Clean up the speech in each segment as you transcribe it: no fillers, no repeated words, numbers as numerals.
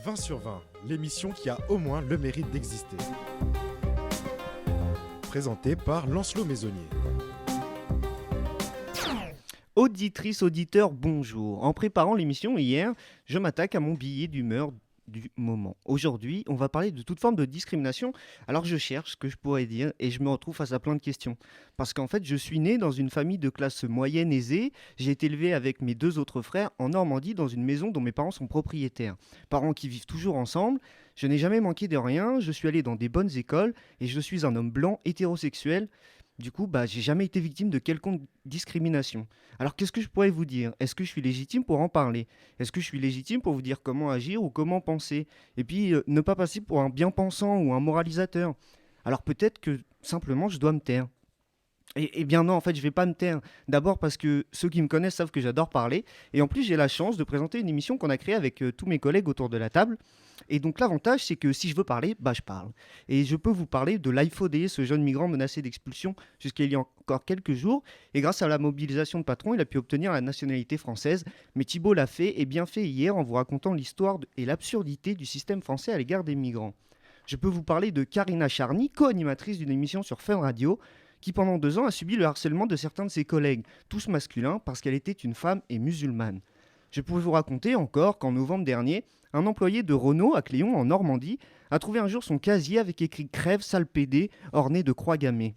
20 sur 20, l'émission qui a au moins le mérite d'exister. Présentée par Lancelot Maisonnier. Auditrices, auditeurs, bonjour. En préparant l'émission hier, je m'attaque à mon billet d'humeur du moment. Aujourd'hui, on va parler de toute forme de discrimination. Alors je cherche ce que je pourrais dire et je me retrouve face à plein de questions. Parce qu'en fait, je suis né dans une famille de classe moyenne aisée. J'ai été élevé avec mes deux autres frères en Normandie dans une maison dont mes parents sont propriétaires. Parents qui vivent toujours ensemble. Je n'ai jamais manqué de rien. Je suis allé dans des bonnes écoles et je suis un homme blanc hétérosexuel. Du coup, j'ai jamais été victime de quelconque discrimination. Alors qu'est-ce que je pourrais vous dire ? Est-ce que je suis légitime pour en parler ? Est-ce que je suis légitime pour vous dire comment agir ou comment penser ? Et puis, ne pas passer pour un bien-pensant ou un moralisateur. Alors peut-être que simplement je dois me taire. Eh bien non, en fait, je vais pas me taire. D'abord parce que ceux qui me connaissent savent que j'adore parler. Et en plus, j'ai la chance de présenter une émission qu'on a créée avec tous mes collègues autour de la table. Et donc l'avantage, c'est que si je veux parler, je parle. Et je peux vous parler de Laïfodé, ce jeune migrant menacé d'expulsion jusqu'à il y a encore quelques jours. Et grâce à la mobilisation de patron, il a pu obtenir la nationalité française. Mais Thibault l'a fait et bien fait hier en vous racontant l'histoire et l'absurdité du système français à l'égard des migrants. Je peux vous parler de Karina Charny, co-animatrice d'une émission sur Fun Radio, qui pendant 2 ans a subi le harcèlement de certains de ses collègues, tous masculins, parce qu'elle était une femme et musulmane. Je pourrais vous raconter encore qu'en novembre dernier, un employé de Renault à Cléon, en Normandie, a trouvé un jour son casier avec écrit « Crève, sale pédé » orné de croix gammées.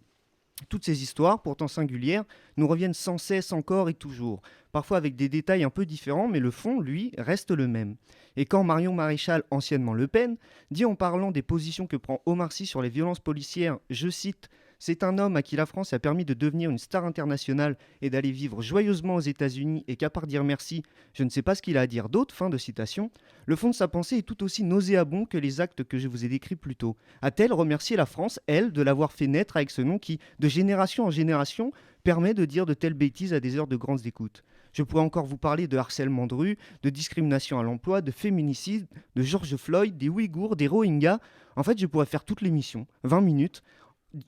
Toutes ces histoires, pourtant singulières, nous reviennent sans cesse, encore et toujours, parfois avec des détails un peu différents, mais le fond, lui, reste le même. Et quand Marion Maréchal, anciennement Le Pen, dit en parlant des positions que prend Omar Sy sur les violences policières, je cite « C'est un homme à qui la France a permis de devenir une star internationale et d'aller vivre joyeusement aux États-Unis et qu'à part dire merci, je ne sais pas ce qu'il a à dire d'autre », fin de citation, le fond de sa pensée est tout aussi nauséabond que les actes que je vous ai décrits plus tôt. A-t-elle remercié la France, elle, de l'avoir fait naître avec ce nom qui, de génération en génération, permet de dire de telles bêtises à des heures de grandes écoutes ? Je pourrais encore vous parler de harcèlement de rue, de discrimination à l'emploi, de féminicide, de George Floyd, des Ouïghours, des Rohingyas. En fait, je pourrais faire toute l'émission, 20 minutes,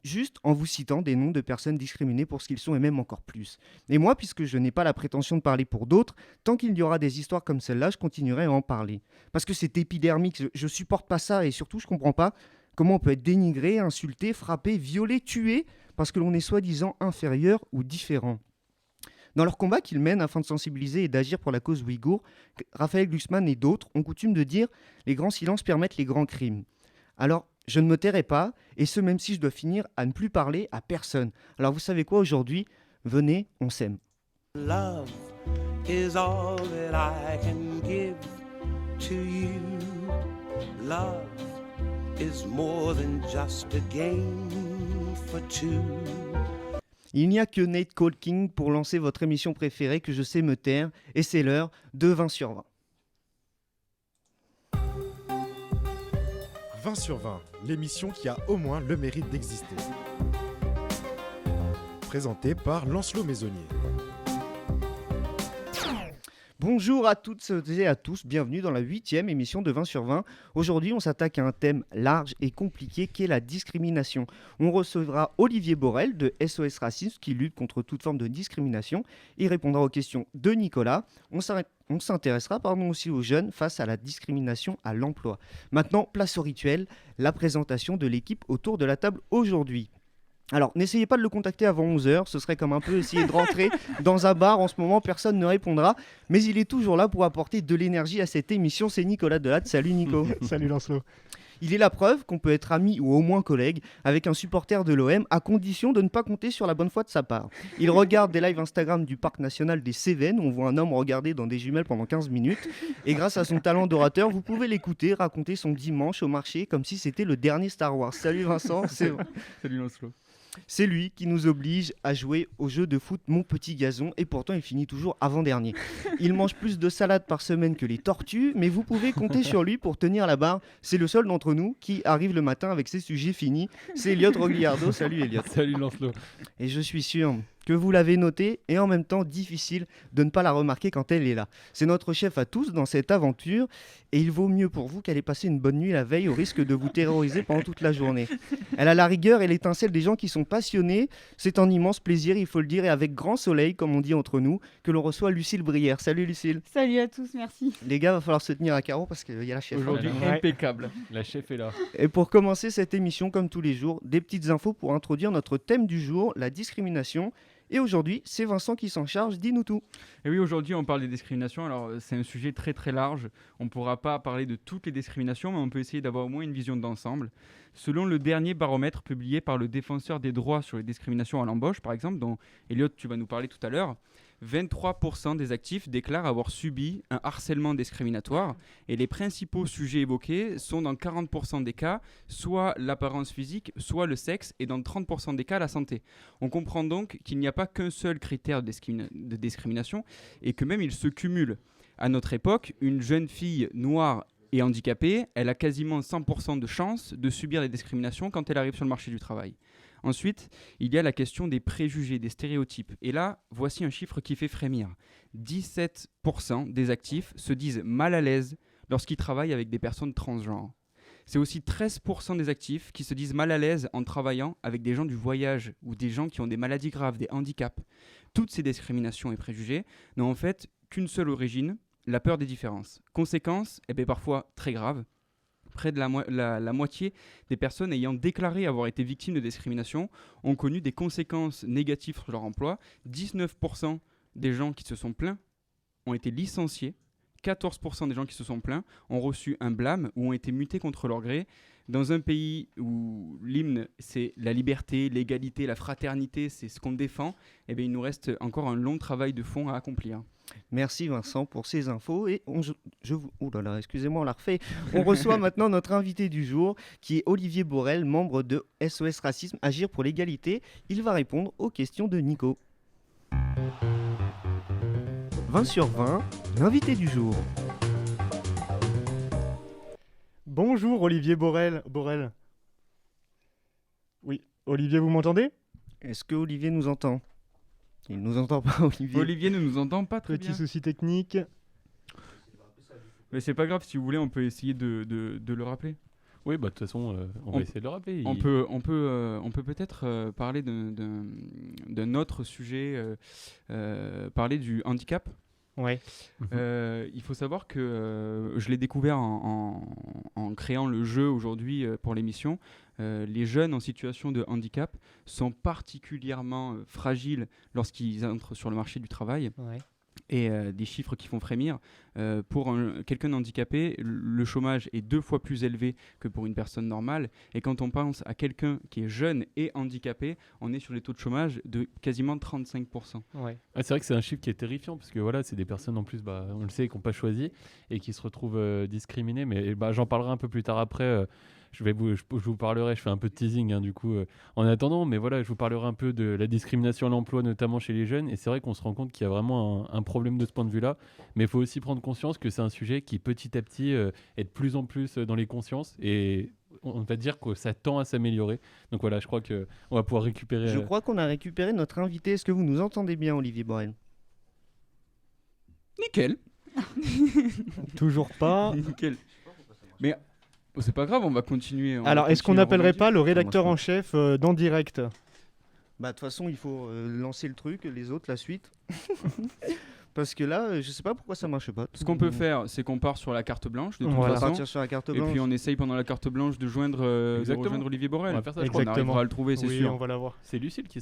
juste en vous citant des noms de personnes discriminées pour ce qu'ils sont et même encore plus. Et moi, puisque je n'ai pas la prétention de parler pour d'autres, tant qu'il y aura des histoires comme celle-là, je continuerai à en parler. Parce que c'est épidermique, je supporte pas ça et surtout je comprends pas comment on peut être dénigré, insulté, frappé, violé, tué parce que l'on est soi-disant inférieur ou différent. Dans leur combat qu'ils mènent afin de sensibiliser et d'agir pour la cause ouïghour, Raphaël Glucksmann et d'autres ont coutume de dire « les grands silences permettent les grands crimes ». Alors, je ne me tairai pas, et ce même si je dois finir à ne plus parler à personne. Alors vous savez quoi aujourd'hui ? Venez, on s'aime. Love is all that I can give to you. Love is more than just a game for two. Il n'y a que Nate Cole King pour lancer votre émission préférée que je sais me taire, et c'est l'heure de 20 sur 20. 20 sur 20, l'émission qui a au moins le mérite d'exister. Présentée par Lancelot Maisonnier. Bonjour à toutes et à tous, bienvenue dans la 8e émission de 20 sur 20. Aujourd'hui, on s'attaque à un thème large et compliqué qu'est la discrimination. On recevra Olivier Borel de SOS Racisme qui lutte contre toute forme de discrimination. Il répondra aux questions de Nicolas. On s'intéressera aussi aux jeunes face à la discrimination à l'emploi. Maintenant, place au rituel, la présentation de l'équipe autour de la table aujourd'hui. Alors, n'essayez pas de le contacter avant 11h, ce serait comme un peu essayer de rentrer dans un bar. En ce moment, personne ne répondra, mais il est toujours là pour apporter de l'énergie à cette émission. C'est Nicolas Delatte. Salut Nico. Salut Lancelot. Il est la preuve qu'on peut être ami ou au moins collègue avec un supporter de l'OM à condition de ne pas compter sur la bonne foi de sa part. Il regarde des lives Instagram du parc national des Cévennes où on voit un homme regarder dans des jumelles pendant 15 minutes et grâce à son talent d'orateur, vous pouvez l'écouter raconter son dimanche au marché comme si c'était le dernier Star Wars. Salut Vincent. Salut Lancelot. C'est lui qui nous oblige à jouer au jeu de foot Mon Petit Gazon et pourtant il finit toujours avant-dernier. Il mange plus de salade par semaine que les tortues, mais vous pouvez compter sur lui pour tenir la barre. C'est le seul d'entre nous qui arrive le matin avec ses sujets finis. C'est Elliot Rogliardo. Salut Elliot. Salut Lancelot. Et je suis sûr que vous l'avez notée et en même temps difficile de ne pas la remarquer quand elle est là. C'est notre chef à tous dans cette aventure et il vaut mieux pour vous qu'elle ait passé une bonne nuit la veille au risque de vous terroriser pendant toute la journée. Elle a la rigueur et l'étincelle des gens qui sont passionnés. C'est un immense plaisir, il faut le dire, et avec grand soleil, comme on dit entre nous, que l'on reçoit Lucille Brière. Salut Lucille. Salut à tous, merci. Les gars, va falloir se tenir à carreau parce qu'il y a la chef. Aujourd'hui, Ouais. impeccable. La chef est là. Et pour commencer cette émission, comme tous les jours, des petites infos pour introduire notre thème du jour, la discrimination. Et aujourd'hui, c'est Vincent qui s'en charge, dis-nous tout. Et oui, aujourd'hui, on parle des discriminations. Alors, c'est un sujet très très large. On ne pourra pas parler de toutes les discriminations, mais on peut essayer d'avoir au moins une vision d'ensemble. Selon le dernier baromètre publié par le défenseur des droits sur les discriminations à l'embauche, par exemple, dont Elliot, tu vas nous parler tout à l'heure, 23% des actifs déclarent avoir subi un harcèlement discriminatoire et les principaux sujets évoqués sont dans 40% des cas soit l'apparence physique, soit le sexe et dans 30% des cas la santé. On comprend donc qu'il n'y a pas qu'un seul critère de discrimination et que même il se cumule. À notre époque, une jeune fille noire et handicapée, elle a quasiment 100% de chances de subir les discriminations quand elle arrive sur le marché du travail. Ensuite, il y a la question des préjugés, des stéréotypes. Et là, voici un chiffre qui fait frémir. 17% des actifs se disent mal à l'aise lorsqu'ils travaillent avec des personnes transgenres. C'est aussi 13% des actifs qui se disent mal à l'aise en travaillant avec des gens du voyage ou des gens qui ont des maladies graves, des handicaps. Toutes ces discriminations et préjugés n'ont en fait qu'une seule origine, la peur des différences. Conséquence, parfois très grave. Près de la moitié des personnes ayant déclaré avoir été victimes de discrimination ont connu des conséquences négatives sur leur emploi. 19% des gens qui se sont plaints ont été licenciés. 14% des gens qui se sont plaints ont reçu un blâme ou ont été mutés contre leur gré. Dans un pays où l'hymne, c'est la liberté, l'égalité, la fraternité, c'est ce qu'on défend, il nous reste encore un long travail de fond à accomplir. Merci Vincent pour ces infos et excusez-moi, on la refait. On reçoit maintenant notre invité du jour qui est Olivier Borel, membre de SOS Racisme Agir pour l'égalité. Il va répondre aux questions de Nico. 20 sur 20, l'invité du jour. Bonjour Olivier Borel. Oui, Olivier, vous m'entendez? Est-ce que Olivier nous entend? Il nous entend pas, Olivier. Olivier ne nous entend pas très Petit bien. souci technique. Mais c'est pas grave, si vous voulez, on peut essayer de le rappeler. Oui, bah de toute façon, on va essayer de le rappeler. On peut peut-être parler d'un autre sujet, parler du handicap. Ouais. Il faut savoir que je l'ai découvert en créant le jeu aujourd'hui pour l'émission. Les jeunes en situation de handicap sont particulièrement fragiles lorsqu'ils entrent sur le marché du travail. Ouais. Et des chiffres qui font frémir. Pour quelqu'un handicapé, le chômage est 2 fois plus élevé que pour une personne normale. Et quand on pense à quelqu'un qui est jeune et handicapé, on est sur des taux de chômage de quasiment 35%. Ouais. Ah, c'est vrai que c'est un chiffre qui est terrifiant parce que voilà, c'est des personnes en plus, on le sait, qui n'ont pas choisi et qui se retrouvent discriminées. Mais j'en parlerai un peu plus tard après. Je vous parlerai, je fais un peu de teasing du coup en attendant, mais voilà, je vous parlerai un peu de la discrimination à l'emploi, notamment chez les jeunes, et c'est vrai qu'on se rend compte qu'il y a vraiment un problème de ce point de vue-là, mais il faut aussi prendre conscience que c'est un sujet qui petit à petit est de plus en plus dans les consciences, et on va dire que ça tend à s'améliorer. Donc voilà, je crois qu'on va pouvoir récupérer... Je crois qu'on a récupéré notre invité. Est-ce que vous nous entendez bien, Olivier Borel? Nickel. Toujours pas. Nickel. Mais c'est pas grave, on va continuer. Alors, est-ce qu'on n'appellerait pas le rédacteur en chef d'En Direct? Bah de toute façon, il faut lancer le truc, les autres, la suite. Parce que là, je sais pas pourquoi ça marche pas. Ce qu'on peut faire, c'est qu'on part sur la carte blanche de toute On va façon. partir sur la carte Et blanche. puis on essaye pendant la carte blanche de rejoindre Olivier Borel. On va faire ça, Je crois qu'on arrivera à le trouver, c'est oui, sûr. on va l'avoir. C'est Lucille qui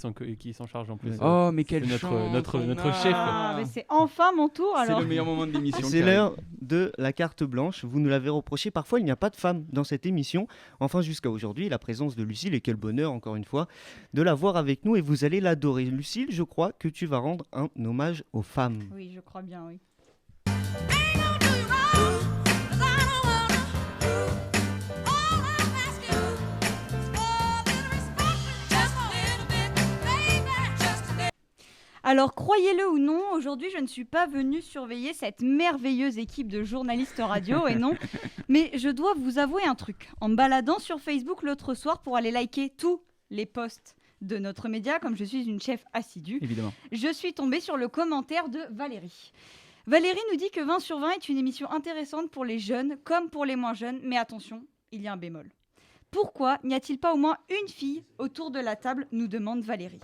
s'en charge en plus. Oh, mais quel C'est notre chef. Ah, mais c'est enfin mon tour C'est alors. le meilleur moment de l'émission. C'est l'heure de la carte blanche. Vous nous l'avez reproché. Parfois, il n'y a pas de femmes dans cette émission. Enfin, jusqu'à aujourd'hui, la présence de Lucille, et quel bonheur, encore une fois, de la voir avec nous. Et vous allez l'adorer. Lucille, je crois que tu vas rendre un hommage aux femmes. Oui, je crois bien, oui. Alors, croyez-le ou non, aujourd'hui, je ne suis pas venue surveiller cette merveilleuse équipe de journalistes radio, et non. Mais je dois vous avouer un truc. En me baladant sur Facebook l'autre soir pour aller liker tous les posts de notre média, comme je suis une chef assidue, Évidemment. je suis tombée sur le commentaire de Valérie. Valérie nous dit que 20 sur 20 est une émission intéressante pour les jeunes comme pour les moins jeunes, mais attention, il y a un bémol. Pourquoi n'y a-t-il pas au moins une fille autour de la table, nous demande Valérie.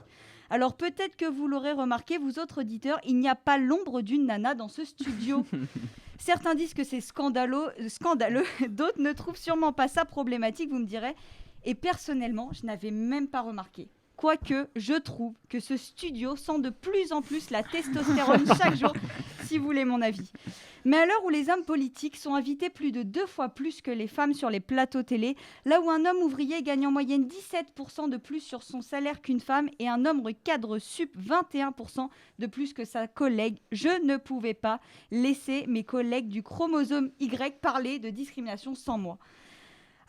Alors peut-être que vous l'aurez remarqué, vous autres auditeurs, il n'y a pas l'ombre d'une nana dans ce studio. Certains disent que c'est scandaleux, d'autres ne trouvent sûrement pas ça problématique, vous me direz. Et personnellement, je n'avais même pas remarqué. Quoique, je trouve que ce studio sent de plus en plus la testostérone chaque jour, si vous voulez mon avis. Mais à l'heure où les hommes politiques sont invités plus de 2 fois plus que les femmes sur les plateaux télé, là où un homme ouvrier gagne en moyenne 17% de plus sur son salaire qu'une femme et un homme cadre sup 21% de plus que sa collègue, je ne pouvais pas laisser mes collègues du chromosome Y parler de discrimination sans moi.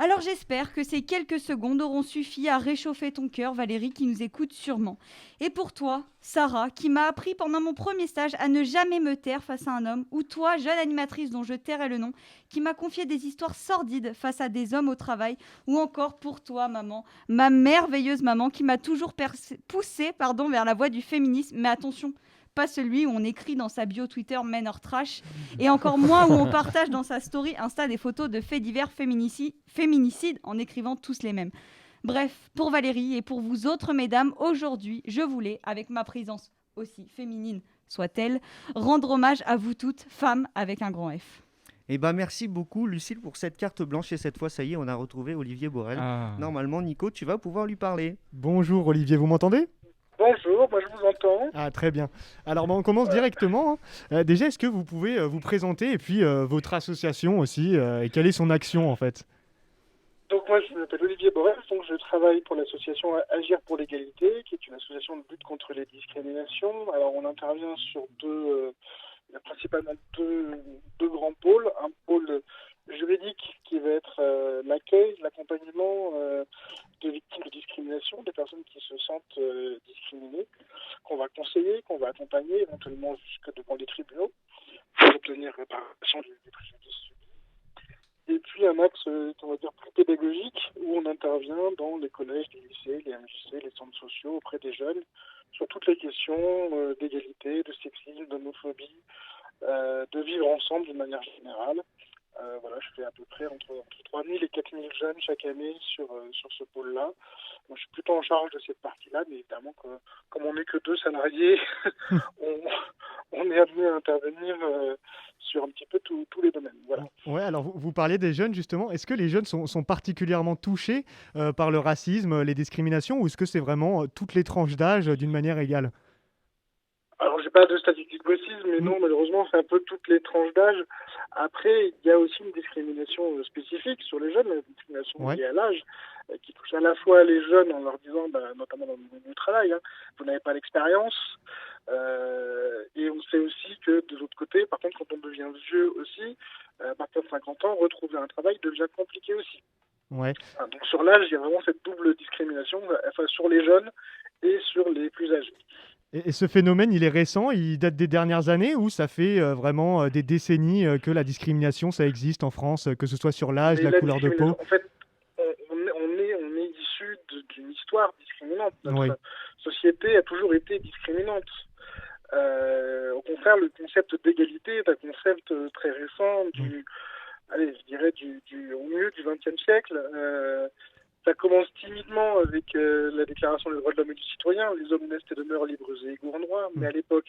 Alors j'espère que ces quelques secondes auront suffi à réchauffer ton cœur, Valérie, qui nous écoute sûrement. Et pour toi, Sarah, qui m'a appris pendant mon premier stage à ne jamais me taire face à un homme, ou toi, jeune animatrice dont je tairai le nom, qui m'a confié des histoires sordides face à des hommes au travail, ou encore pour toi, maman, ma merveilleuse maman, qui m'a toujours poussée vers la voie du féminisme. Mais attention, pas celui où on écrit dans sa bio Twitter Men or Trash, et encore moins où on partage dans sa story Insta des photos de faits divers féminicides en écrivant tous les mêmes. Bref, pour Valérie et pour vous autres mesdames, aujourd'hui, je voulais, avec ma présence aussi féminine soit-elle, rendre hommage à vous toutes, femmes avec un grand F. Eh ben merci beaucoup Lucille pour cette carte blanche et cette fois ça y est on a retrouvé Olivier Borel. Normalement Nico tu vas pouvoir lui parler. Bonjour Olivier, vous m'entendez ? Bonjour, moi je vous entends. Ah très bien. Alors on commence directement. Déjà est-ce que vous pouvez vous présenter et puis votre association aussi et quelle est son action en fait ? Donc moi je m'appelle Olivier Borel, donc je travaille pour l'association Agir pour l'égalité, qui est une association de lutte contre les discriminations. Alors on intervient sur principalement deux grands pôles. Un pôle juridique qui va être l'accueil, l'accompagnement de victimes de discrimination, des personnes qui se sentent discriminées, qu'on va conseiller, qu'on va accompagner éventuellement jusque devant les tribunaux pour obtenir réparation du préjudice subi. Et puis un axe, on va dire, plus pédagogique, où on intervient dans les collèges, les lycées, les MJC, les centres sociaux, auprès des jeunes, sur toutes les questions d'égalité, de sexisme, d'homophobie, de vivre ensemble d'une manière générale. Voilà, je fais à peu près entre 3 000 et 4 000 jeunes chaque année sur ce pôle-là. Moi, je suis plutôt en charge de cette partie-là, mais évidemment, comme on n'est que 2 salariés, on est amené à intervenir sur un petit peu tous les domaines. Voilà. Ouais, alors vous parliez des jeunes justement. Est-ce que les jeunes sont particulièrement touchés par le racisme, les discriminations, ou est-ce que c'est vraiment toutes les tranches d'âge d'une manière égale ? Alors, j'ai pas de statistiques précises, mais non, malheureusement, c'est un peu toutes les tranches d'âge. Après, il y a aussi une discrimination spécifique sur les jeunes, une discrimination liée à l'âge, qui touche à la fois les jeunes en leur disant, notamment dans le milieu du travail, vous n'avez pas l'expérience. Et on sait aussi que de l'autre côté, par contre, quand on devient vieux aussi, à partir de 50 ans, retrouver un travail devient compliqué aussi. Ouais. Donc sur l'âge, il y a vraiment cette double discrimination, enfin, sur les jeunes et sur les plus âgés. Et ce phénomène, il est récent, il date des dernières années ou ça fait vraiment des décennies que la discrimination, ça existe en France, que ce soit sur l'âge, la couleur de peau ? En fait, on est issu d'une histoire discriminante. Notre société a toujours été discriminante. Au contraire, le concept d'égalité est un concept très récent, au milieu du XXe siècle. Ça commence timidement avec la Déclaration des droits de l'homme et du citoyen. Les hommes naissent et demeurent libres et égaux en droit. Mais à l'époque,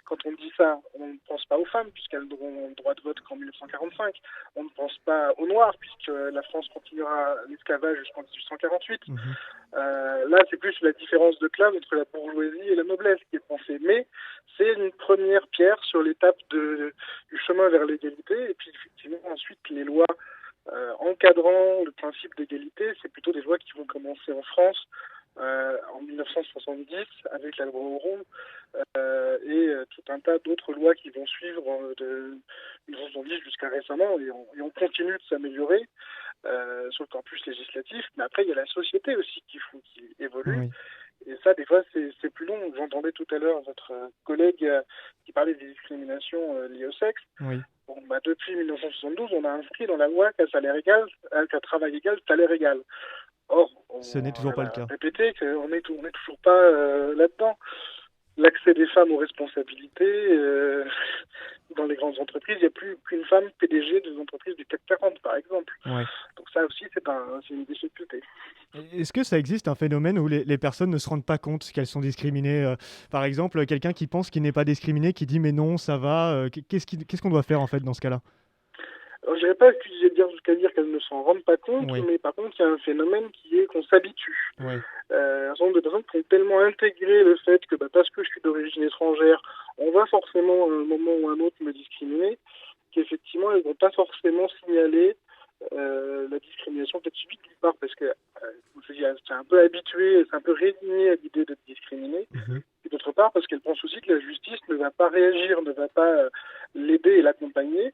quand on dit ça, on ne pense pas aux femmes, puisqu'elles n'auront le droit de vote qu'en 1945. On ne pense pas aux Noirs, puisque la France continuera l'esclavage jusqu'en 1848. Là, c'est plus la différence de classe entre la bourgeoisie et la noblesse qui est pensée. Mais c'est une première pierre sur l'étape du chemin vers l'égalité. Et puis, effectivement, ensuite, les lois encadrant le principe d'égalité, c'est plutôt des lois qui vont commencer en France en 1970 avec la loi Auron et tout un tas d'autres lois qui vont suivre de 1970 jusqu'à récemment et on continue de s'améliorer sur le campus législatif. Mais après, il y a la société aussi qui évolue. Oui. Et ça, des fois, c'est plus long. J'entendais tout à l'heure votre collègue qui parlait des discriminations liées au sexe. Oui. Bon, depuis 1972, on a inscrit dans la loi qu'à travail égal, salaire égal. Or, Ce n'est toujours pas le cas. Répéter qu'on n'est toujours pas là-dedans. L'accès des femmes aux responsabilités dans les grandes entreprises, il n'y a plus qu'une femme PDG des entreprises du CAC 40, par exemple. Ouais. Donc ça aussi, c'est une difficulté. Est-ce que ça existe un phénomène où les personnes ne se rendent pas compte qu'elles sont discriminées par exemple, quelqu'un qui pense qu'il n'est pas discriminé, qui dit mais non, ça va. Qu'est-ce qu'on doit faire en fait dans ce cas-là? Alors, je n'irais pas jusqu'à dire qu'elles ne s'en rendent pas compte, Oui. mais par contre, il y a un phénomène qui est qu'on s'habitue. Oui. Un certain nombre de personnes qui ont tellement intégré le fait que parce que je suis d'origine étrangère, on va forcément à un moment ou à un autre me discriminer, qu'effectivement, elles ne vont pas forcément signaler la discrimination peut-être subie, d'une part parce que c'est un peu habitué, c'est un peu résigné à l'idée d'être discriminé, et d'autre part parce qu'elle pense aussi que la justice ne va pas réagir, ne va pas l'aider et l'accompagner.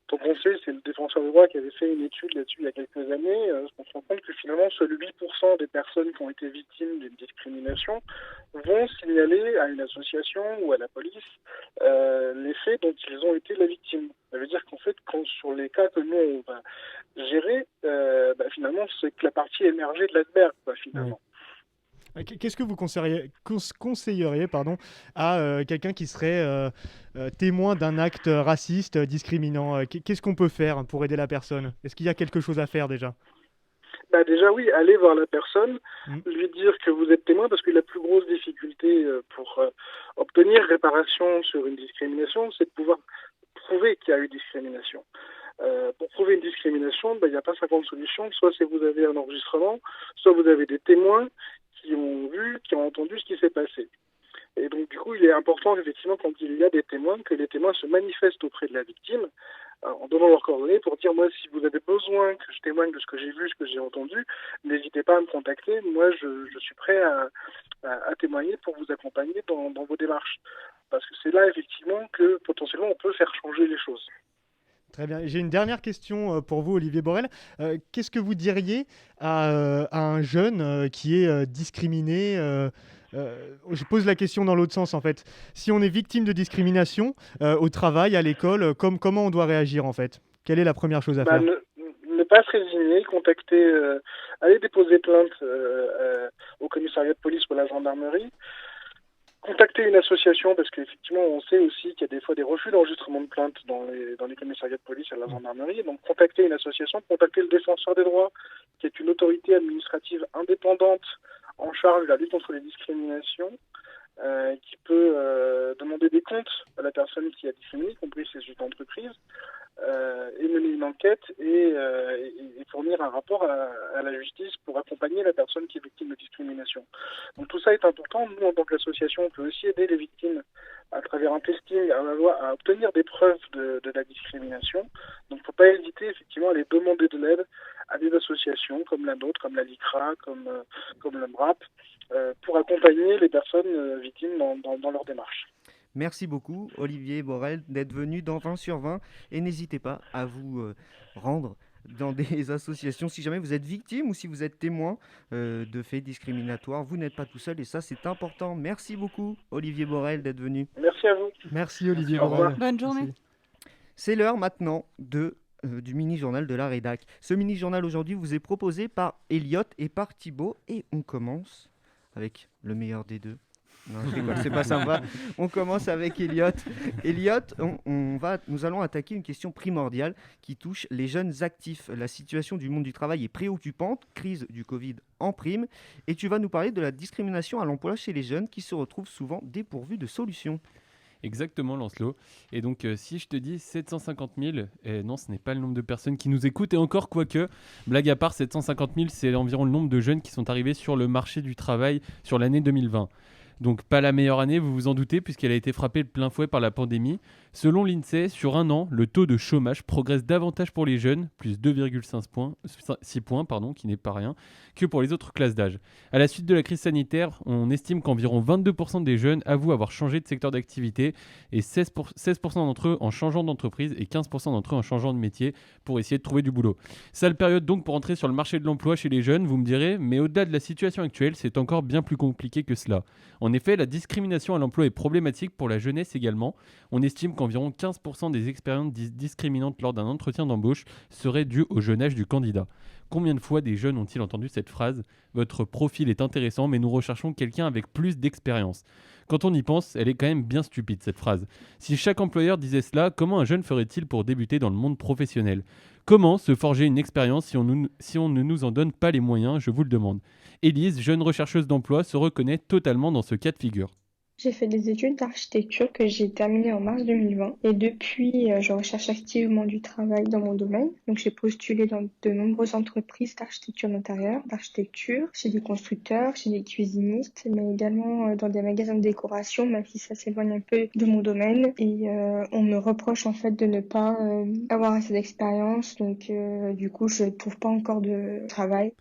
Donc on sait, c'est le défenseur des droits qui avait fait une étude là-dessus il y a quelques années, on se rend compte que finalement seuls 8% des personnes qui ont été victimes d'une discrimination vont signaler à une association ou à la police les faits dont ils ont été la victime. Ça veut dire qu'en fait, sur les cas que nous on va gérer, finalement c'est que la partie émergée de l'iceberg, finalement. Qu'est-ce que vous conseilleriez à quelqu'un qui serait témoin d'un acte raciste, discriminant? Qu'est-ce qu'on peut faire pour aider la personne? Est-ce qu'il y a quelque chose à faire déjà? Déjà oui, allez voir la personne, lui dire que vous êtes témoin, parce que la plus grosse difficulté pour obtenir réparation sur une discrimination, c'est de pouvoir prouver qu'il y a eu discrimination. Pour prouver une discrimination, il n'y a pas 50 solutions, soit c'est vous avez un enregistrement, soit vous avez des témoins qui ont vu, qui ont entendu ce qui s'est passé. Et donc du coup, il est important effectivement quand il y a des témoins, que les témoins se manifestent auprès de la victime, en donnant leurs coordonnées pour dire moi si vous avez besoin que je témoigne de ce que j'ai vu, ce que j'ai entendu, n'hésitez pas à me contacter, moi je suis prêt à témoigner pour vous accompagner dans vos démarches. Parce que c'est là effectivement que potentiellement on peut faire changer les choses. Très bien. J'ai une dernière question pour vous, Olivier Borel. Qu'est-ce que vous diriez à un jeune qui est discriminé je pose la question dans l'autre sens en fait. Si on est victime de discrimination au travail, à l'école, comment on doit réagir en fait? Quelle est la première chose à faire? Ne pas se résigner, contacter, aller déposer plainte au commissariat de police ou à la gendarmerie. Contacter une association parce qu'effectivement on sait aussi qu'il y a des fois des refus d'enregistrement de plainte dans les commissariats de police et à la gendarmerie. Donc contacter une association, contacter le défenseur des droits qui est une autorité administrative indépendante en charge de la lutte contre les discriminations qui peut demander des comptes à la personne qui a discriminé, y compris ses chefs d'entreprise, et mener une enquête et fournir un rapport à la justice pour accompagner la personne qui est victime de discrimination. Donc tout ça est important. Nous, en tant qu'association, on peut aussi aider les victimes à travers un testing, à obtenir des preuves de la discrimination. Donc il ne faut pas hésiter effectivement à aller demander de l'aide à des associations comme la nôtre, comme la LICRA, comme le MRAP, pour accompagner les personnes victimes dans leur démarche. Merci beaucoup, Olivier Borel, d'être venu dans 20 sur 20. Et n'hésitez pas à vous rendre dans des associations si jamais vous êtes victime ou si vous êtes témoin de faits discriminatoires. Vous n'êtes pas tout seul et ça, c'est important. Merci beaucoup, Olivier Borel, d'être venu. Merci à vous. Merci, Olivier Au revoir. Borel. Bonne journée. Merci. C'est l'heure maintenant du mini-journal de la rédac. Ce mini-journal aujourd'hui vous est proposé par Elliot et par Thibaut. Et on commence avec le meilleur des deux. Non, je rigole, c'est pas sympa. On commence avec Elliot. Elliot, nous allons attaquer une question primordiale qui touche les jeunes actifs. La situation du monde du travail est préoccupante, crise du Covid en prime. Et tu vas nous parler de la discrimination à l'emploi chez les jeunes qui se retrouvent souvent dépourvus de solutions. Exactement, Lancelot. Et donc, si je te dis 750 000, non, ce n'est pas le nombre de personnes qui nous écoutent. Et encore, quoique, blague à part, 750 000, c'est environ le nombre de jeunes qui sont arrivés sur le marché du travail sur l'année 2020. Donc pas la meilleure année, vous vous en doutez, puisqu'elle a été frappée de plein fouet par la pandémie. Selon l'INSEE, sur un an, le taux de chômage progresse davantage pour les jeunes, plus 2,6 points, qui n'est pas rien, que pour les autres classes d'âge. À la suite de la crise sanitaire, on estime qu'environ 22% des jeunes avouent avoir changé de secteur d'activité et 16% d'entre eux en changeant d'entreprise et 15% d'entre eux en changeant de métier pour essayer de trouver du boulot. Sale période donc pour entrer sur le marché de l'emploi chez les jeunes, vous me direz, mais au-delà de la situation actuelle, c'est encore bien plus compliqué que cela. En effet, la discrimination à l'emploi est problématique pour la jeunesse également. On estime qu'environ 15% des expériences discriminantes lors d'un entretien d'embauche seraient dues au jeune âge du candidat. Combien de fois des jeunes ont-ils entendu cette phrase ? Votre profil est intéressant, mais nous recherchons quelqu'un avec plus d'expérience. Quand on y pense, elle est quand même bien stupide cette phrase. Si chaque employeur disait cela, comment un jeune ferait-il pour débuter dans le monde professionnel ? Comment se forger une expérience si on ne nous en donne pas les moyens, je vous le demande. Élise, jeune rechercheuse d'emploi, se reconnaît totalement dans ce cas de figure. J'ai fait des études d'architecture que j'ai terminées en mars 2020 et depuis, je recherche activement du travail dans mon domaine. Donc, j'ai postulé dans de nombreuses entreprises d'architecture d'intérieur, d'architecture, chez des constructeurs, chez des cuisinistes, mais également dans des magasins de décoration, même si ça s'éloigne un peu de mon domaine. Et on me reproche en fait de ne pas avoir assez d'expérience. Donc, du coup, je trouve pas encore de travail.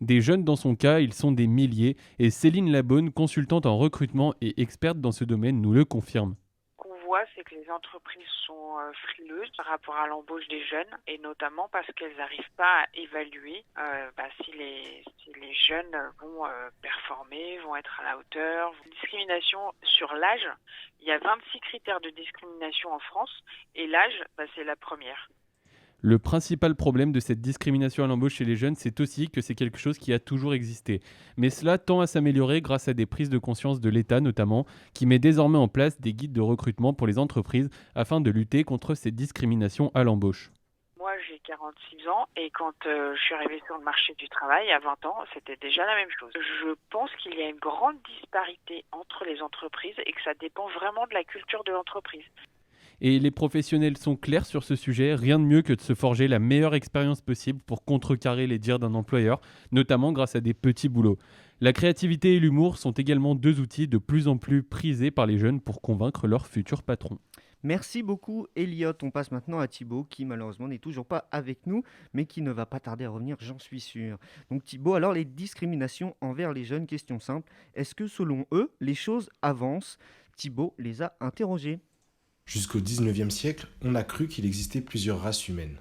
Des jeunes dans son cas, ils sont des milliers, et Céline Labonne, consultante en recrutement et experte dans ce domaine, nous le confirme. Ce qu'on voit, c'est que les entreprises sont frileuses par rapport à l'embauche des jeunes, et notamment parce qu'elles n'arrivent pas à évaluer si les jeunes vont performer, vont être à la hauteur. Discrimination sur l'âge, il y a 26 critères de discrimination en France, et l'âge, c'est la première. Le principal problème de cette discrimination à l'embauche chez les jeunes, c'est aussi que c'est quelque chose qui a toujours existé. Mais cela tend à s'améliorer grâce à des prises de conscience de l'État notamment, qui met désormais en place des guides de recrutement pour les entreprises afin de lutter contre ces discriminations à l'embauche. Moi, j'ai 46 ans et quand je suis arrivée sur le marché du travail à 20 ans, c'était déjà la même chose. Je pense qu'il y a une grande disparité entre les entreprises et que ça dépend vraiment de la culture de l'entreprise. Et les professionnels sont clairs sur ce sujet, rien de mieux que de se forger la meilleure expérience possible pour contrecarrer les dires d'un employeur, notamment grâce à des petits boulots. La créativité et l'humour sont également deux outils de plus en plus prisés par les jeunes pour convaincre leurs futurs patrons. Merci beaucoup Elliot. On passe maintenant à Thibaut qui malheureusement n'est toujours pas avec nous mais qui ne va pas tarder à revenir, j'en suis sûr. Donc Thibaut, alors les discriminations envers les jeunes, question simple. Est-ce que selon eux, les choses avancent ? Thibaut les a interrogés. Jusqu'au 19e siècle, on a cru qu'il existait plusieurs races humaines.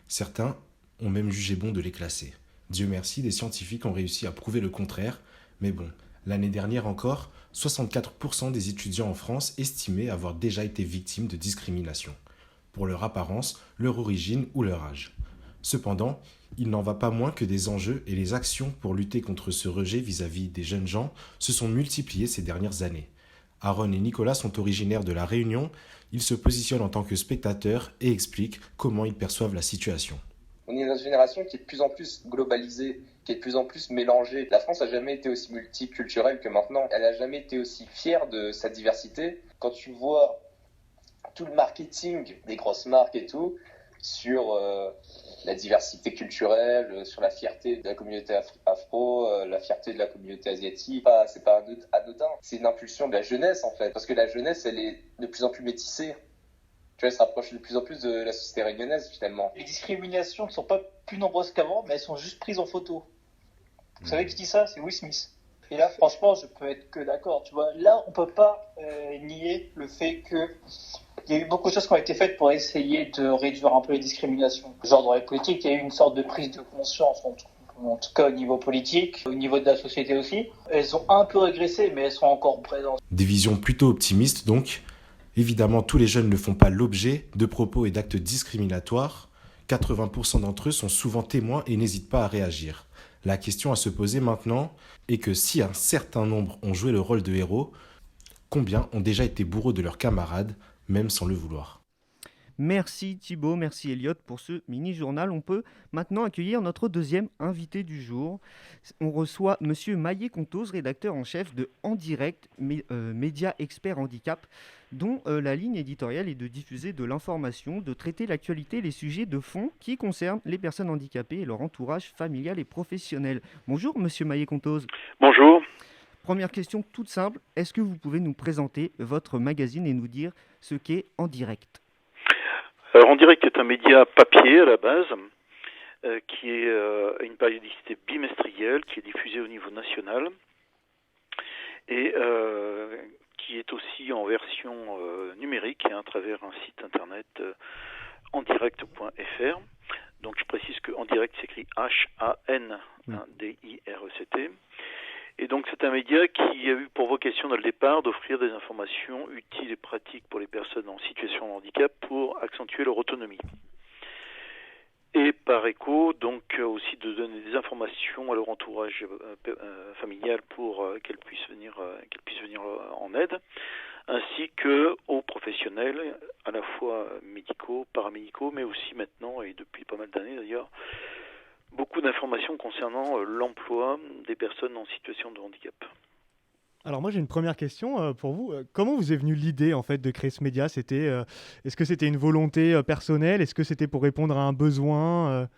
Certains ont même jugé bon de les classer. Dieu merci, des scientifiques ont réussi à prouver le contraire, mais bon, l'année dernière encore, 64% des étudiants en France estimaient avoir déjà été victimes de discrimination, pour leur apparence, leur origine ou leur âge. Cependant, il n'en va pas moins que des enjeux et les actions pour lutter contre ce rejet vis-à-vis des jeunes gens se sont multipliées ces dernières années. Aaron et Nicolas sont originaires de La Réunion. Ils se positionnent en tant que spectateurs et expliquent comment ils perçoivent la situation. On est dans une génération qui est de plus en plus globalisée, qui est de plus en plus mélangée. La France n'a jamais été aussi multiculturelle que maintenant. Elle n'a jamais été aussi fière de sa diversité. Quand tu vois tout le marketing des grosses marques et tout, sur la diversité culturelle, sur la fierté de la communauté afro, la fierté de la communauté asiatique. C'est pas anodin, c'est une impulsion de la jeunesse en fait, parce que la jeunesse elle est de plus en plus métissée. Tu vois, elle se rapproche de plus en plus de la société réunionnaise finalement. Les discriminations ne sont pas plus nombreuses qu'avant, mais elles sont juste prises en photo. Vous savez qui dit ça ? C'est Will Smith. Et là, franchement, je peux être que d'accord. Tu vois, là, on peut pas nier le fait que il y a eu beaucoup de choses qui ont été faites pour essayer de réduire un peu les discriminations. Genre dans les politiques, il y a eu une sorte de prise de conscience, en tout cas au niveau politique, au niveau de la société aussi. Elles ont un peu régressé, mais elles sont encore présentes. Des visions plutôt optimistes donc. Évidemment, tous les jeunes ne font pas l'objet de propos et d'actes discriminatoires. 80% d'entre eux sont souvent témoins et n'hésitent pas à réagir. La question à se poser maintenant est que si un certain nombre ont joué le rôle de héros, combien ont déjà été bourreaux de leurs camarades, même sans le vouloir ? Merci Thibaut, merci Elliot pour ce mini-journal. On peut maintenant accueillir notre deuxième invité du jour. On reçoit Monsieur Maillet-Contos, rédacteur en chef de En Direct, média expert handicap, dont la ligne éditoriale est de diffuser de l'information, de traiter l'actualité et les sujets de fond qui concernent les personnes handicapées et leur entourage familial et professionnel. Bonjour Monsieur Maillet-Contos. Bonjour. Première question toute simple, est-ce que vous pouvez nous présenter votre magazine et nous dire ce qu'est En Direct ? En Direct est un média papier à la base, qui est une périodicité bimestrielle, qui est diffusée au niveau national, et qui est aussi en version numérique et à travers un site internet endirect.fr. Donc je précise que En Direct s'écrit H-A-N-D-I-R-E-C-T. Et donc c'est un média qui a eu pour vocation dès le départ d'offrir des informations utiles et pratiques pour les personnes en situation de handicap pour accentuer leur autonomie. Et par écho, donc aussi de donner des informations à leur entourage familial pour qu'elles puissent venir en aide, ainsi que aux professionnels, à la fois médicaux, paramédicaux, mais aussi maintenant, et depuis pas mal d'années d'ailleurs, beaucoup d'informations concernant l'emploi des personnes en situation de handicap. Alors moi j'ai une première question pour vous. Comment vous est venue l'idée en fait de créer ce média ? Est-ce que c'était une volonté personnelle ? Est-ce que c'était pour répondre à un besoin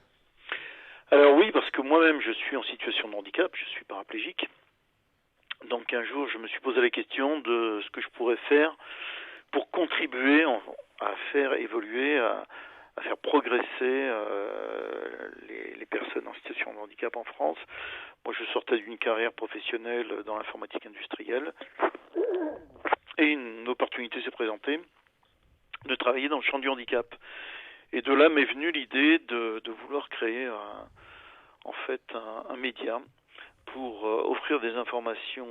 Alors oui, parce que moi-même je suis en situation de handicap, je suis paraplégique. Donc un jour je me suis posé la question de ce que je pourrais faire pour contribuer à faire évoluer, à faire progresser les personnes en situation de handicap en France. Moi, je sortais d'une carrière professionnelle dans l'informatique industrielle et une opportunité s'est présentée de travailler dans le champ du handicap. Et de là m'est venue l'idée de vouloir créer un média pour offrir des informations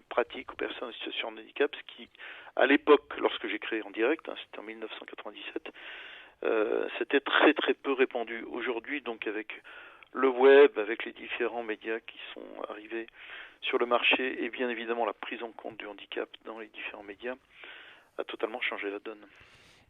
pratiques aux personnes en situation de handicap, ce qui, à l'époque, lorsque j'ai créé en direct, c'était en 1997, c'était très très peu répandu. Aujourd'hui, donc avec le web, avec les différents médias qui sont arrivés sur le marché et bien évidemment la prise en compte du handicap dans les différents médias a totalement changé la donne.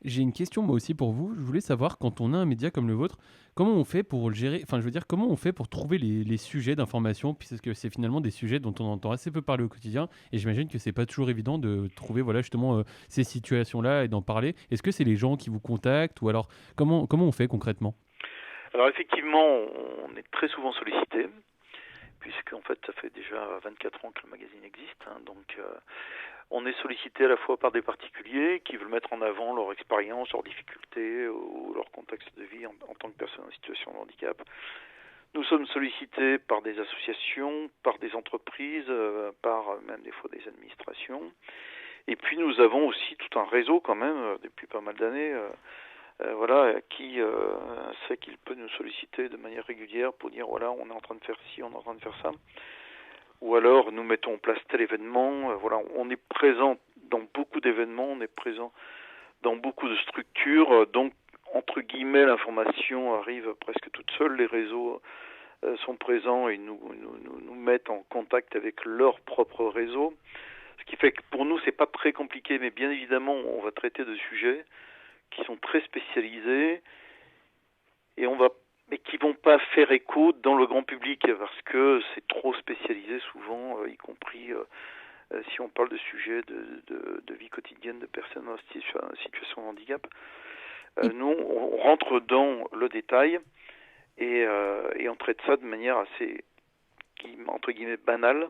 J'ai une question moi aussi pour vous. Je voulais savoir, quand on a un média comme le vôtre, comment on fait pour le gérer ? Enfin, je veux dire, comment on fait pour trouver les sujets d'information, puisque c'est finalement des sujets dont on entend assez peu parler au quotidien, et j'imagine que c'est pas toujours évident de trouver, voilà, justement ces situations-là et d'en parler. Est-ce que c'est les gens qui vous contactent, ou alors comment on fait concrètement ? Alors effectivement, on est très souvent sollicité, puisqu'en fait ça fait déjà 24 ans que le magazine existe, donc on est sollicité à la fois par des particuliers qui veulent mettre en avant leur expérience, leurs difficultés ou leur contexte de vie en tant que personne en situation de handicap. Nous sommes sollicités par des associations, par des entreprises, par même des fois des administrations. Et puis nous avons aussi tout un réseau quand même, depuis pas mal d'années, qui sait qu'il peut nous solliciter de manière régulière pour dire voilà, on est en train de faire ci, on est en train de faire ça. Ou alors nous mettons en place tel événement. On est présent dans beaucoup d'événements, on est présent dans beaucoup de structures. Donc, entre guillemets, l'information arrive presque toute seule. Les réseaux sont présents et nous mettent en contact avec leur propre réseau. Ce qui fait que pour nous, c'est pas très compliqué, mais bien évidemment, on va traiter de sujets qui sont très spécialisés mais qui vont pas faire écho dans le grand public parce que c'est trop spécialisé souvent, y compris si on parle de sujets de vie quotidienne de personnes en situation de handicap. Nous, on rentre dans le détail et on traite ça de manière assez, entre guillemets, banale.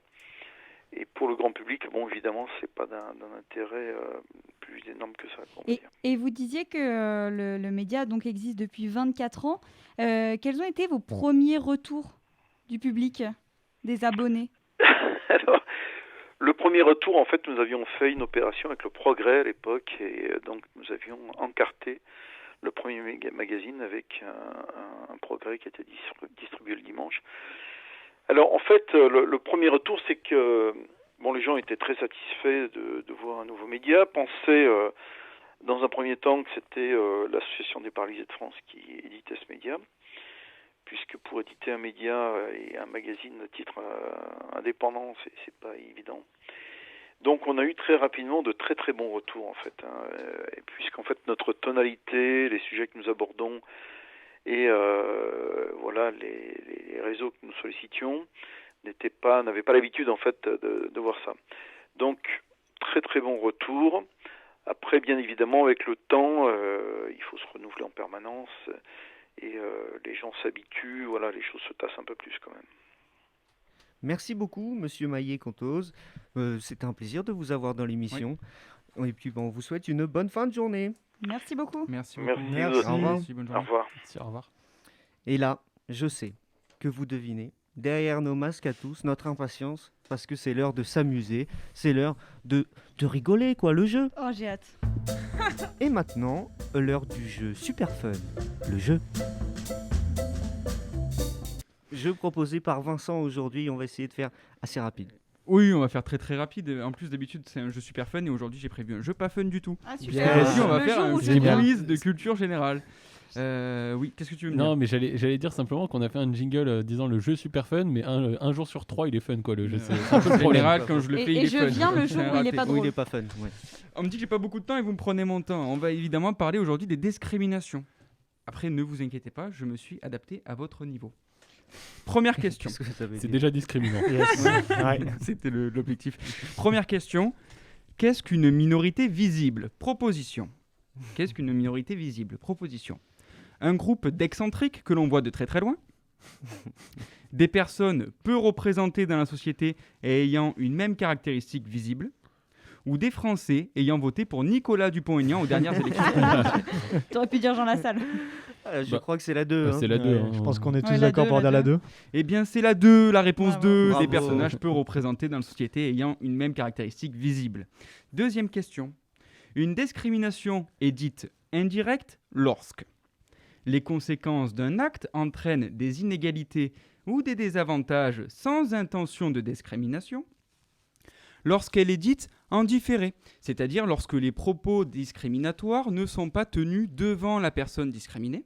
Et pour le grand public, bon, évidemment, c'est pas d'un intérêt plus énorme que ça. Et vous disiez que le média donc existe depuis 24 ans. Quels ont été vos premiers retours du public, des abonnés ? Alors, le premier retour, en fait, nous avions fait une opération avec le Progrès à l'époque, et donc nous avions encarté le premier magazine avec un Progrès qui était distribué le dimanche. Alors en fait, le premier retour, c'est que les gens étaient très satisfaits de voir un nouveau média, pensaient dans un premier temps que c'était l'Association des paralysés de France qui éditait ce média, puisque pour éditer un média et un magazine de titre indépendant, c'est pas évident. Donc on a eu très rapidement de très très bons retours en fait, et puisqu'en fait notre tonalité, les sujets que nous abordons, et les réseaux que nous sollicitions n'avaient pas l'habitude en fait de voir ça. Donc très très bon retour. Après, bien évidemment, avec le temps, il faut se renouveler en permanence et les gens s'habituent. Voilà, les choses se tassent un peu plus quand même. Merci beaucoup, Monsieur Maillet-Contoz. C'était un plaisir de vous avoir dans l'émission. Oui. Et puis, on vous souhaite une bonne fin de journée. Merci beaucoup. Merci beaucoup. Merci. Au revoir. Merci, bonne journée. Au revoir. Merci, au revoir. Et là, je sais que vous devinez, derrière nos masques à tous, notre impatience, parce que c'est l'heure de s'amuser, c'est l'heure de rigoler, quoi, le jeu. Oh, j'ai hâte. Et maintenant, l'heure du jeu super fun, le jeu. Jeu proposé par Vincent aujourd'hui, on va essayer de faire assez rapide. Oui, on va faire très très rapide. En plus, d'habitude, c'est un jeu super fun et aujourd'hui, j'ai prévu un jeu pas fun du tout. Ah, Yes. super. Aujourd'hui, on va Le faire jour un où je quiz de culture générale. Oui, qu'est-ce que tu veux me dire? Non, mais j'allais dire simplement qu'on a fait un jingle disant le jeu super fun, mais un jour sur 3 il est fun quoi le jeu. C'est un peu le En problème. général, quand je le fais, Et il est je fun. viens le jour C'est où il est raté. pas Oui, drôle. il est pas fun. Ouais. On me dit que j'ai pas beaucoup de temps et vous me prenez mon temps. On va évidemment parler aujourd'hui des discriminations. Après, ne vous inquiétez pas, je me suis adapté à votre niveau. Première question. Qu'est-ce que ça veut C'est dire déjà discriminant. Yes. Ouais. C'était l'objectif. Première question. Qu'est-ce qu'une minorité visible? Proposition. Qu'est-ce qu'une minorité visible? Proposition. Un groupe d'excentriques que l'on voit de très très loin. Des personnes peu représentées dans la société et ayant une même caractéristique visible. Ou des Français ayant voté pour Nicolas Dupont-Aignan aux dernières élections. T'aurais pu dire Jean Lassalle. Je Bah, crois que c'est la 2. C'est la 2. Je pense qu'on est tous Ouais, la d'accord deux, pour la dire la deux. 2. Eh bien, c'est la 2, la réponse Bravo. 2, Bravo. des personnages peu représentés dans la société ayant une même caractéristique visible. Deuxième question. Une discrimination est dite indirecte lorsque les conséquences d'un acte entraînent des inégalités ou des désavantages sans intention de discrimination, lorsqu'elle est dite en différé, c'est-à-dire lorsque les propos discriminatoires ne sont pas tenus devant la personne discriminée,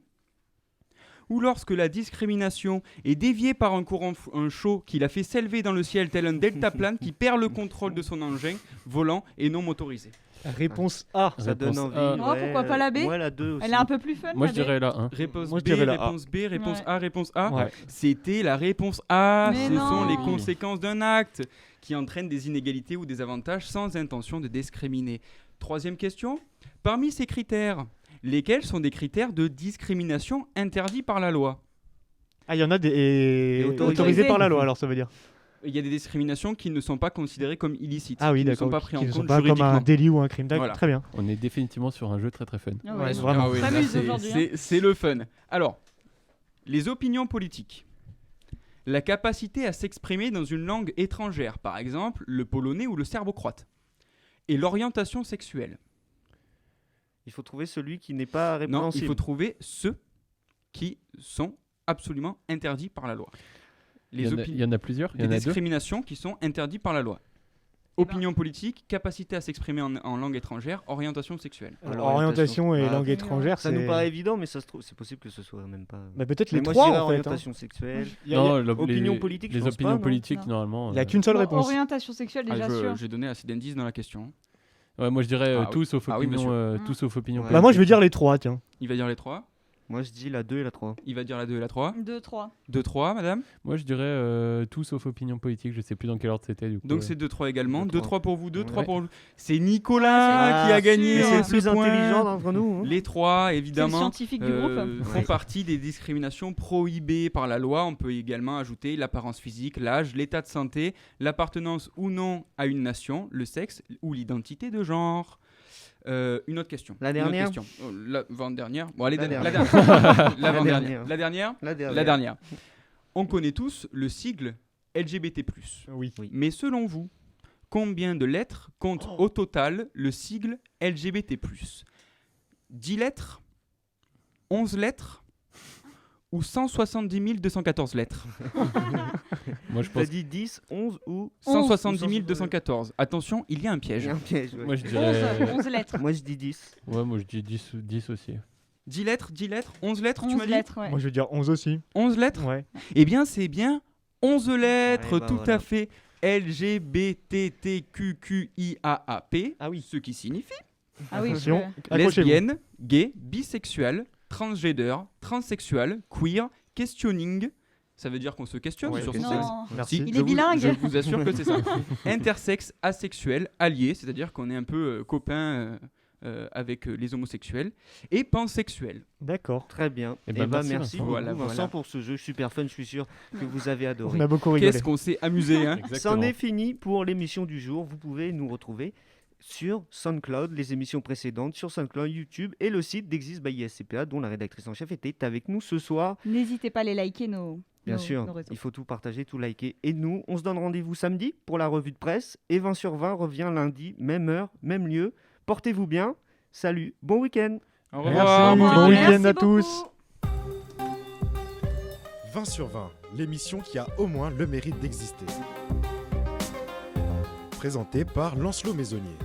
ou lorsque la discrimination est déviée par un courant chaud qui la fait s'élever dans le ciel tel un deltaplane qui perd le contrôle de son engin volant et non motorisé. Réponse A. Ça donne envie. A. Oh, pourquoi pas la B? Moi, la 2 aussi. Elle est un peu plus fun. Moi la je B. dirais la 1. Réponse Moi, je B, dirais la A. réponse B, réponse Ouais. A, réponse A. Ouais. C'était la réponse A. Mais Ce sont non. les conséquences d'un acte qui entraînent des inégalités ou des avantages sans intention de discriminer. Troisième question. Parmi ces critères, lesquels sont des critères de discrimination interdits par la loi? Ah, il y en a des Et autorisés par la loi, alors ça veut dire. Il y a des discriminations qui ne sont pas considérées comme illicites, Ah oui, qui ne d'accord. sont pas pris en Qui ne sont compte pas comme juridiquement. un délit ou un crime. D'accord, Voilà. très bien. On est définitivement sur un jeu très très fun. Ah Ouais, ouais, vraiment. on là, s'amuse c'est- aujourd'hui. hein. c'est le fun. Alors, les opinions politiques. La capacité à s'exprimer dans une langue étrangère, par exemple le polonais ou le serbo-croate. Et l'orientation sexuelle. Il faut trouver celui qui n'est pas Non, il répréhensible. faut trouver ceux qui sont absolument interdits par la loi. Il y en a plusieurs. Il y Des en a deux. discriminations qui sont interdites par la loi. Opinion politique, capacité à s'exprimer en langue étrangère, orientation sexuelle. Alors, orientation et Ah, langue étrangère, Ça nous c'est- paraît évident, mais ça se trouve, c'est possible que ce soit même pas. Bah, peut-être Mais les moi, trois, je dirais en fait, hein. orientation sexuelle. Il y a- Non, opinion politique, je les pense opinions pas, non politiques, Non. normalement. Il n'y a qu'une seule Bon, réponse. orientation sexuelle, déjà sûr. J'ai donné assez d'indices dans la question. Ouais, moi je dirais Ah oui. tout sauf Ah oui, opinion, monsieur. tout sauf opinion. Ouais. Bah, moi, je veux dire les trois, tiens. Il va dire les 3. Moi, je dis la 2 et la 3. Il va dire la 2 et la 3. 2, 3. 2-3, madame. Moi je dirais tout sauf opinion politique. Je sais plus dans quel ordre c'était du coup. Donc c'est 2-3 également. 2-3. 2-3 pour vous, 2-3 Ouais. pour vous. C'est Nicolas qui a gagné. Mais c'est le ce plus point. intelligent d'entre nous. hein. Les 3, C'est le évidemment, scientifique du groupe. font Ouais. partie des discriminations prohibées par la loi. On peut également ajouter l'apparence physique, l'âge, l'état de santé, l'appartenance ou non à une nation, le sexe ou l'identité de genre. Une autre question. La Une autre dernière question. L'avant-dernière. Bon, allez, La la dernière. dernière. La L'avant-dernière. dernière. La dernière. La dernière. La dernière. On connaît tous le sigle LGBT+. Oui. Mais selon vous, combien de lettres compte au total le sigle LGBT+? 10 lettres, 11 lettres ou 170 214 lettres? Moi je T'as pense. dit 10, 11 ou 170 214. Attention, il y a un piège. Il y a un piège. ouais. Moi je dirais. 11 lettres. Moi, je dis 10. Ouais, moi je dis 10 aussi. 10 lettres, 11 lettres, tu 11 m'as dit? lettres, ouais. Moi, je veux dire 11 aussi. 11 lettres? Ouais. Eh bien, c'est bien 11 lettres, Ouais, bah tout voilà. à fait. LGBTQQIAAP, Ah oui. ce qui signifie Ah oui, Attention. je- Accrochez-vous. lesbienne, gay, bisexuel, transgender, transsexuel, queer, questioning. Ça veut dire qu'on se questionne Ouais, sur son question. sexe. Non. Merci. Si, Il je est vous- bilingue. Je vous assure que c'est ça. Intersexe, asexuel, allié, c'est-à-dire qu'on est un peu copains avec les homosexuels, et pansexuel. D'accord. Très bien. Eh Et ben, bah, merci, merci Vincent. beaucoup, Voilà, Vincent, voilà. pour ce jeu super fun. Je suis sûr que vous avez adoré. On a beaucoup rigolé. Qu'est-ce qu'on s'est amusé, hein? C'en est fini pour l'émission du jour. Vous pouvez nous retrouver sur SoundCloud, les émissions précédentes, sur SoundCloud, YouTube et le site d'Exist by ISCPA, dont la rédactrice en chef était avec nous ce soir. N'hésitez pas à les liker nos. Bien nos- sûr, nos réseaux. il faut tout partager, tout liker. Et nous, on se donne rendez-vous samedi pour la revue de presse. Et 20 sur 20 revient lundi, même heure, même lieu. Portez-vous bien. Salut, bon week-end. Au Merci. revoir. Bon Merci week-end à beaucoup. tous. 20 sur 20, l'émission qui a au moins le mérite d'exister. présenté par Lancelot Maisonnier.